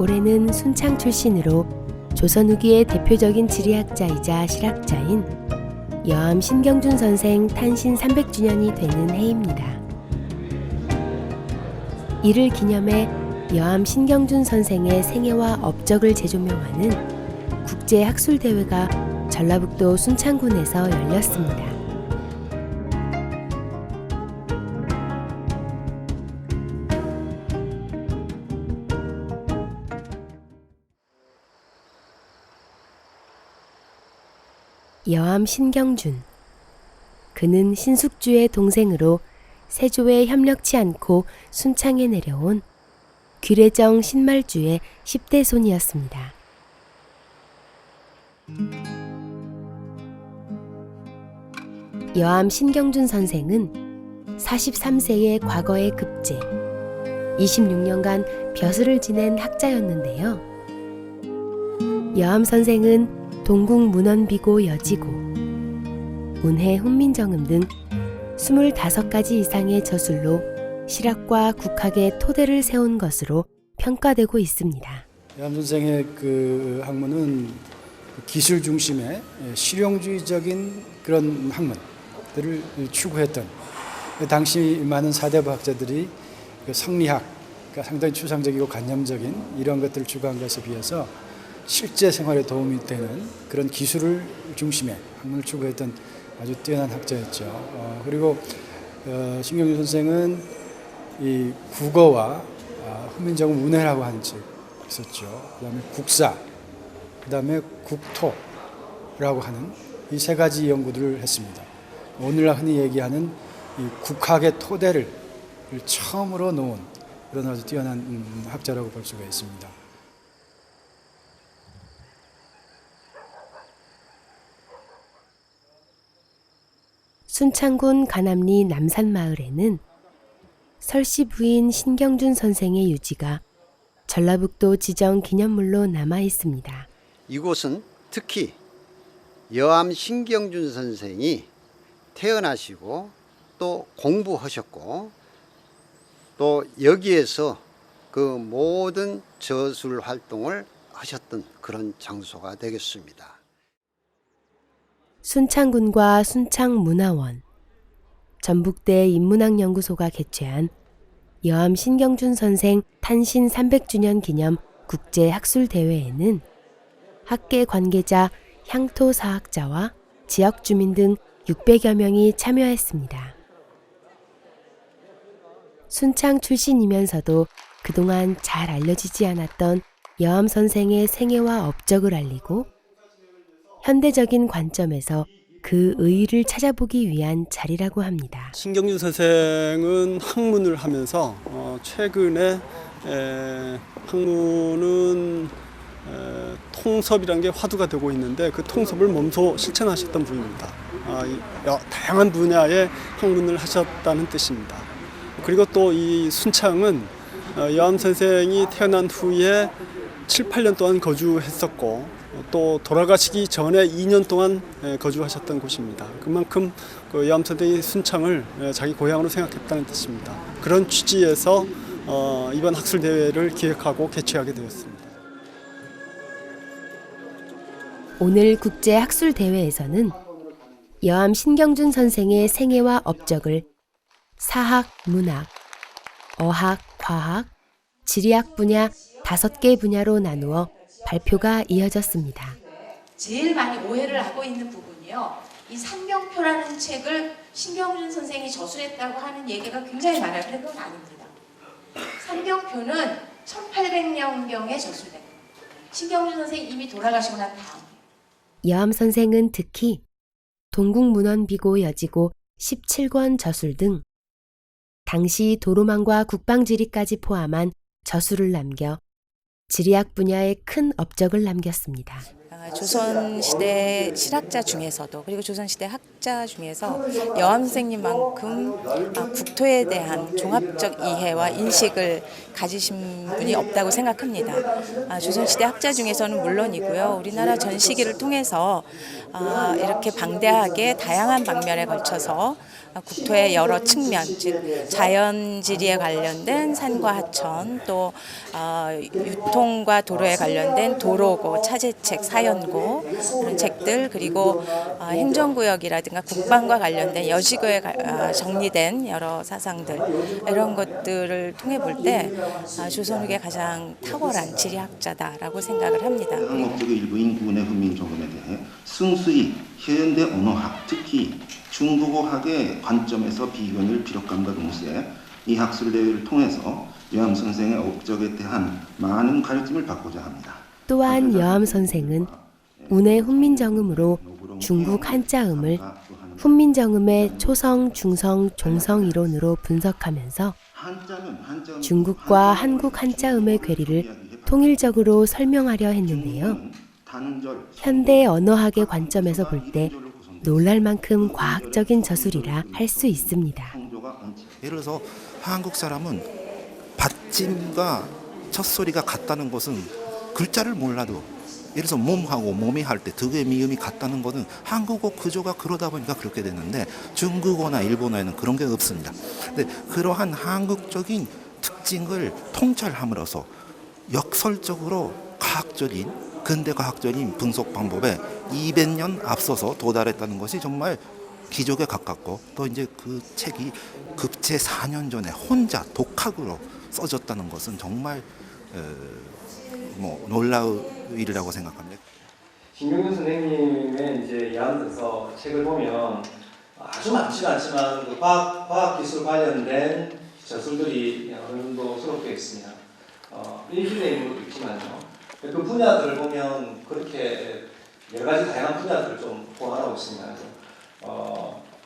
올해는 순창 출신으로 조선 후기의 대표적인 지리학자이자 실학자인 여암 신경준 선생 탄신 300주년이 되는 해입니다. 이를 기념해 여암 신경준 선생의 생애와 업적을 재조명하는 국제학술대회가 전라북도 순창군에서 열렸습니다. 여암 신경준. 그는 신숙주의 동생으로 세조에 협력치 않고 순창에 내려온 귀래정 신말주의 10대 손이었습니다. 여암 신경준 선생은 43세의 과거에 급제, 26년간 벼슬을 지낸 학자였는데요. 여암 선생은 동국문헌비고 여지고, 운해 훈민정음 등 25가지 이상의 저술로 실학과 국학의 토대를 세운 것으로 평가되고 있습니다. 여암 선생의 그 학문은 기술 중심의 실용주의적인 그런 학문들을 추구했던, 당시 많은 사대부학자들이 성리학, 그러니까 상당히 추상적이고 관념적인 이런 것들을 추구한 것에 비해서 실제 생활에 도움이 되는 그런 기술을 중심의 학문을 추구했던 아주 뛰어난 학자였죠. 그리고 신경준 선생은 이 국어와 훈민정음 운해라고 하는 책 있었죠. 그다음에 국사, 그다음에 국토라고 하는 이 세 가지 연구들을 했습니다. 오늘날 흔히 얘기하는 이 국학의 토대를 처음으로 놓은 그런 아주 뛰어난 학자라고 볼 수가 있습니다. 순창군 가남리 남산마을에는 설씨 부인 신경준 선생의 유지가 전라북도 지정 기념물로 남아 있습니다. 이곳은 특히 여암 신경준 선생이 태어나시고 또 공부하셨고 또 여기에서 그 모든 저술 활동을 하셨던 그런 장소가 되겠습니다. 순창군과 순창문화원, 전북대 인문학연구소가 개최한 여암 신경준 선생 탄신 300주년 기념 국제학술대회에는 학계 관계자, 향토사학자와 지역 주민 등 600여 명이 참여했습니다. 순창 출신이면서도 그동안 잘 알려지지 않았던 여암 선생의 생애와 업적을 알리고 현대적인 관점에서 그 의의를 찾아보기 위한 자리라고 합니다. 신경준 선생은 학문을 하면서 최근에 학문은 통섭이라는 게 화두가 되고 있는데 그 통섭을 몸소 실천하셨던 분입니다. 다양한 분야의 학문을 하셨다는 뜻입니다. 그리고 또 이 순창은 여암 선생이 태어난 후에 7, 8년 동안 거주했었고 또 돌아가시기 전에 2년 동안 거주하셨던 곳입니다. 그만큼 그 여암 선생이 순창을 자기 고향으로 생각했다는 뜻입니다. 그런 취지에서 이번 학술대회를 기획하고 개최하게 되었습니다. 오늘 국제학술대회에서는 여암 신경준 선생의 생애와 업적을 사학, 문학, 어학, 과학, 지리학 분야 5개 분야로 나누어 발표가 이어졌습니다. 제일 많이 오해를 하고 있는 부분이요. 이 상경표라는 책을 신경준 선생이 저술했다고 하는 얘기가 굉장히 많아요. 그런데 그건 아닙니다. 상경표는 1800년경에 저술된 겁니다. 신경준 선생이 이미 돌아가시고 난 다음. 여암 선생은 특히 동국문헌비고 여지고 17권 저술 등 당시 도로망과 국방지리까지 포함한 저술을 남겨 지리학 분야에 큰 업적을 남겼습니다. 조선시대 실학자 중에서도 그리고 조선시대 학자 중에서 여암 선생님만큼 국토에 대한 종합적 이해와 인식을 가지신 분이 없다고 생각합니다. 조선시대 학자 중에서는 물론이고요. 우리나라 전시기를 통해서 이렇게 방대하게 다양한 방면에 걸쳐서 국토의 여러 측면, 즉 자연지리에 관련된 산과 하천, 또 유통과 도로에 관련된 도로고, 차제책, 사연고 이런 책들, 그리고 행정구역이라든가 국방과 관련된 여지구에 정리된 여러 사상들, 이런 것들을 통해 볼 때 조선후기의 가장 탁월한 지리학자다라고 생각을 합니다. 목적의 일부인 군의 훈민정음에 대해 순수히 현대 언어학, 특히 중국어학의 관점에서 비견을 비력감과 동시에 이 학술대회를 통해서 여암 선생의 업적에 대한 많은 가르침을 받고자 합니다. 또한 여암 선생은 운의 훈민정음으로 중국 한자음을 훈민정음의 초성, 중성, 종성 이론으로 분석하면서 중국과 한국 한자음의 괴리를 통일적으로 설명하려 했는데요. 현대 언어학의 관점에서 볼 때 놀랄 만큼 과학적인 저술이라 할 수 있습니다. 예를 들어서 한국 사람은 받침과 첫소리가 같다는 것은 글자를 몰라도 예를 들어서 몸하고 몸이 할 때 득의 미음이 같다는 것은 한국어 구조가 그러다 보니까 그렇게 되는데 중국어나 일본어에는 그런 게 없습니다. 근데 그러한 한국적인 특징을 통찰함으로써 역설적으로 과학적인 근대 과학적인 분석 방법에 200년 앞서서 도달했다는 것이 정말 기적에 가깝고 또 이제 그 책이 급제 4년 전에 혼자 독학으로 써졌다는 것은 정말 놀라울 일이라고 생각합니다. 신경준 선생님의 이제 야암등서 책을 보면 아주 많지는 않지만 그 과학기술 관련된 저술들이 어느 정도 수록되어 있습니다. 일기된 것도 있지만요. 그 분야들을 보면 그렇게 여러 가지 다양한 분야들을 좀 포함하고 있습니다.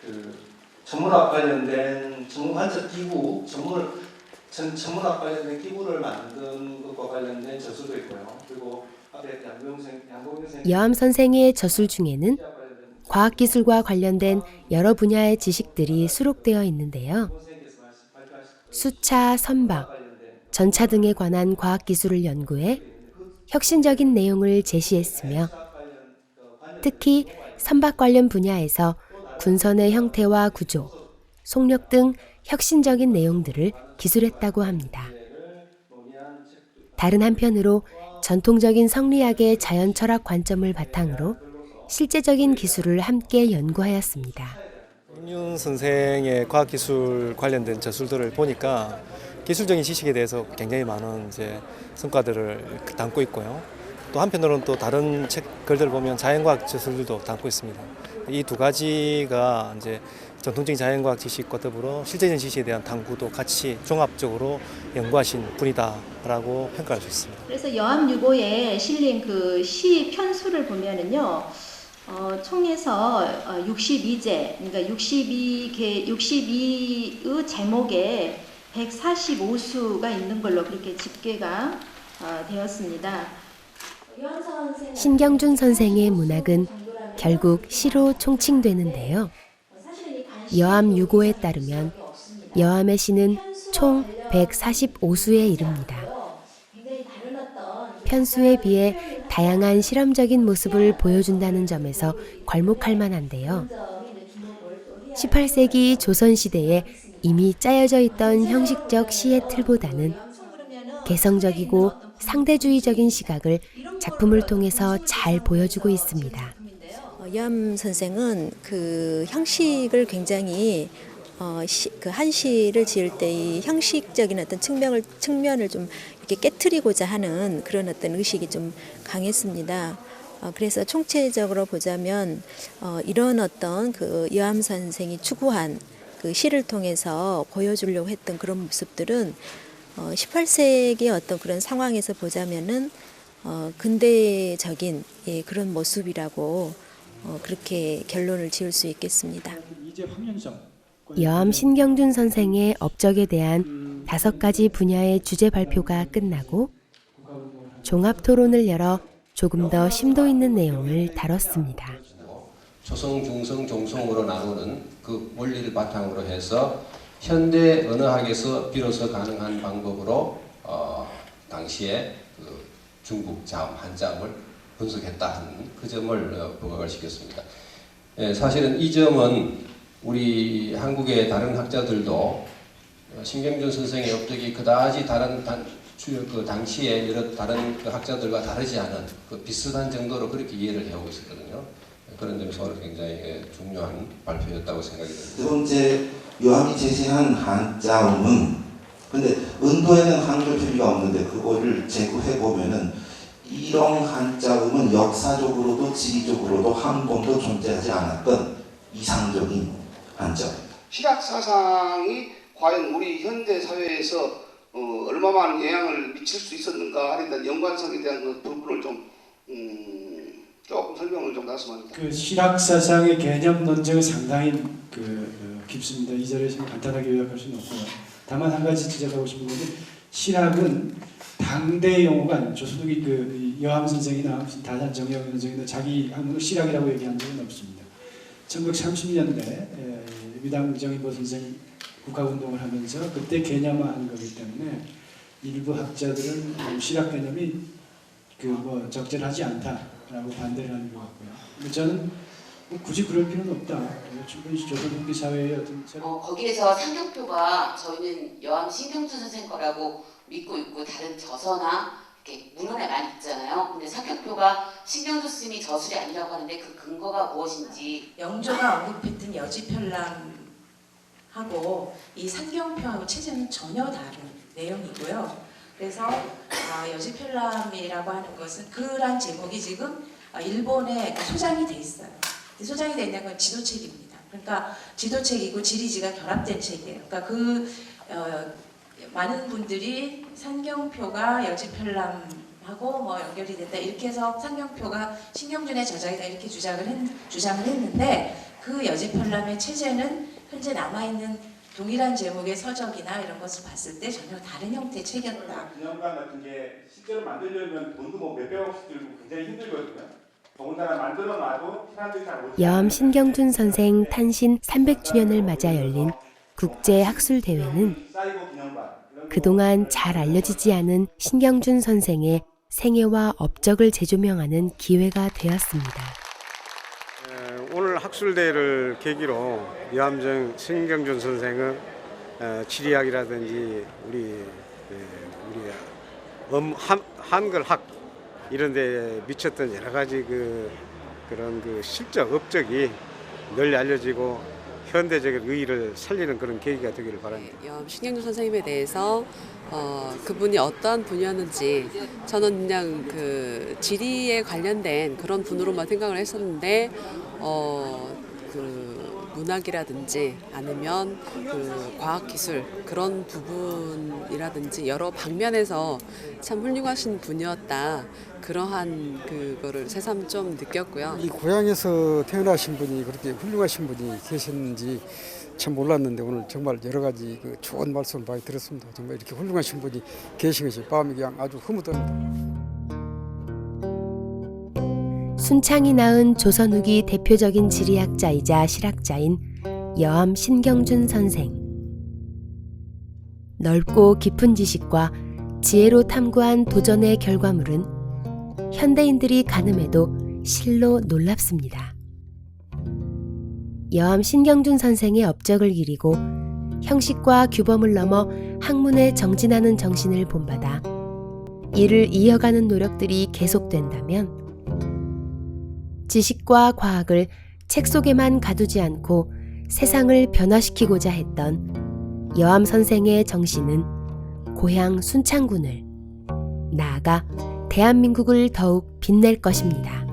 그 천문학 관련된 천문 관측 기구, 천문학 관련된 기구를 만든 것과 관련된 저술도 있고요. 그리고 앞에 양봉생 여암 선생의 저술 중에는 과학기술과 관련된 여러 분야의 지식들이 수록되어 있는데요. 수차, 선박, 전차 등에 관한 과학기술을 연구해 혁신적인 내용을 제시했으며 특히 선박 관련 분야에서 군선의 형태와 구조, 속력 등 혁신적인 내용들을 기술했다고 합니다. 다른 한편으로 전통적인 성리학의 자연철학 관점을 바탕으로 실제적인 기술을 함께 연구하였습니다. 김윤 선생의 과학기술 관련된 저술들을 보니까 기술적인 지식에 대해서 굉장히 많은 이제 성과들을 담고 있고요. 또 한편으로는 또 다른 책글들을 보면 자연과학 저술들도 담고 있습니다. 이 두 가지가 이제 전통적인 자연과학 지식과 더불어 실제적인 지식에 대한 탐구도 같이 종합적으로 연구하신 분이다라고 평가할 수 있습니다. 그래서 여암유고에 실린 그 시 편수를 보면은요, 총에서 62제, 그러니까 62의 제목에 145수가 있는 걸로 그렇게 집계가 되었습니다. 신경준 선생의 문학은 결국 시로 총칭되는데요. 여암 유고에 따르면 여암의 시는 총 145수에 이릅니다. 편수에 비해 다양한 실험적인 모습을 보여준다는 점에서 괄목할 만한데요. 18세기 조선시대에 이미 짜여져 있던 형식적 시의 틀보다는 개성적이고 상대주의적인 시각을 작품을 통해서 잘 보여주고 있습니다. 여암 선생은 그 형식을 굉장히 그 한시를 지을 때 이 형식적인 어떤 측면을 좀 이렇게 깨트리고자 하는 그런 어떤 의식이 좀 강했습니다. 그래서 총체적으로 보자면 이런 어떤 그 여암 선생이 추구한 그 시를 통해서 보여주려고 했던 그런 모습들은 18세기의 어떤 그런 상황에서 보자면은 근대적인 그런 모습이라고 그렇게 결론을 지을 수 있겠습니다. 여암 신경준 선생의 업적에 대한 5가지 분야의 주제 발표가 끝나고 종합 토론을 열어 조금 더 심도 있는 내용을 다뤘습니다. 초성, 중성, 종성으로 나누는 그 원리를 바탕으로 해서 현대 언어학에서 비로소 가능한 방법으로 당시에 그 중국 자음, 한자음을 분석했다는 그 점을 부각을 시켰습니다. 사실은 이 점은 우리 한국의 다른 학자들도 신경준 선생의 업적이 그다지 다른 그 당시에 여러 다른 그 학자들과 다르지 않은 그 비슷한 정도로 그렇게 이해를 해오고 있었거든요. 그런 점에서 굉장히 중요한 발표였다고 생각이 듭니다. 두 번째, 요함이 제시한 한자음은 근데 은도에는 한글 표기가 없는데 그거를 재구해 보면은 이런 한자음은 역사적으로도 지리적으로도 한 번도 존재하지 않았던 이상적인 한자음입니다. 실학 사상이 과연 우리 현대 사회에서 얼마만한 영향을 미칠 수 있었는가 하는 데 연관성에 대한 그 부분을 좀 조금 설명을 좀 나왔으면 합니다. 그 실학 사상의 개념 논쟁은 상당히 깊습니다. 이 자리에서 간단하게 요약할 수는 없고요. 다만 한 가지 지적하고 싶은 것은 실학은 당대 용어가 아니고 조선욱이 그 여함 선생이나 다산 정영 선생이나 자기 학문을 실학이라고 얘기한 적은 없습니다. 1930년대 위당 정인보 선생 국학운동을 하면서 그때 개념화한 거기 때문에 일부 학자들은 실학 개념이 적절하지 않다라고 반대를 하는 것 같고요. 저는 굳이 그럴 필요는 없다. 충분히 조선후기 사회의 어떤 거기에서 상경표가 저희는 여함 신경준 선생 거라고 믿고 있고 다른 저서나 이렇게 문헌에 많이 있잖아요. 근데 상경표가 신경준 스님이 저술이 아니라고 하는데 그 근거가 무엇인지. 영조가 언급했던 여지편람하고 이 상경표하고 체제는 전혀 다른 내용이고요. 그래서 여지편람이라고 하는 것은 그런 제목이 지금 일본에 소장이 돼 있어요. 소장이 돼 있는 건 지도책입니다. 그러니까 지도책이고 지리지가 결합된 책이에요. 그러니까 많은 분들이 상경표가 여지편람하고 연결이 됐다 이렇게 해서 상경표가 신경준의 저작이다 이렇게 주장을 했는데 그 여지편람의 체제는 현재 남아있는 동일한 제목의 서적이나 이런 것을 봤을 때 전혀 다른 형태의 책이었다. 기념관 같은 게 실제로 만들려면 돈도 몇백억씩 들고 굉장히 힘들거든요. 더군다나 만들어놔도 사람들이 잘 못. 여함 신경준 선생 탄신 300주년을 맞아 열린 국제학술대회는 그동안 잘 알려지지 않은 신경준 선생의 생애와 업적을 재조명하는 기회가 되었습니다. 오늘 학술대회를 계기로 여함 신경준 선생은 지리학이라든지 우리 한글학 이런 데 미쳤던 여러 가지 그런 실적 업적이 널리 알려지고 현대적인 의의를 살리는 그런 계기가 되기를 바랍니다. 여함 신경준 선생님에 대해서 그분이 어떠한 분이었는지 저는 그냥 그 지리에 관련된 그런 분으로만 생각을 했었는데 그 문학이라든지 아니면 그 과학기술 그런 부분이라든지 여러 방면에서 참 훌륭하신 분이었다. 그러한 그거를 새삼 좀 느꼈고요. 이 고향에서 태어나신 분이 그렇게 훌륭하신 분이 계셨는지 참 몰랐는데 오늘 정말 여러 가지 좋은 말씀을 많이 들었습니다. 정말 이렇게 훌륭하신 분이 계신 것이 마음이 그냥 아주 흐뭇합니다. 순창이 낳은 조선 후기 대표적인 지리학자이자 실학자인 여함 신경준 선생. 넓고 깊은 지식과 지혜로 탐구한 도전의 결과물은 현대인들이 가늠해도 실로 놀랍습니다. 여함 신경준 선생의 업적을 기리고 형식과 규범을 넘어 학문에 정진하는 정신을 본받아 이를 이어가는 노력들이 계속된다면 지식과 과학을 책 속에만 가두지 않고 세상을 변화시키고자 했던 여함 선생의 정신은 고향 순창군을 나아가 대한민국을 더욱 빛낼 것입니다.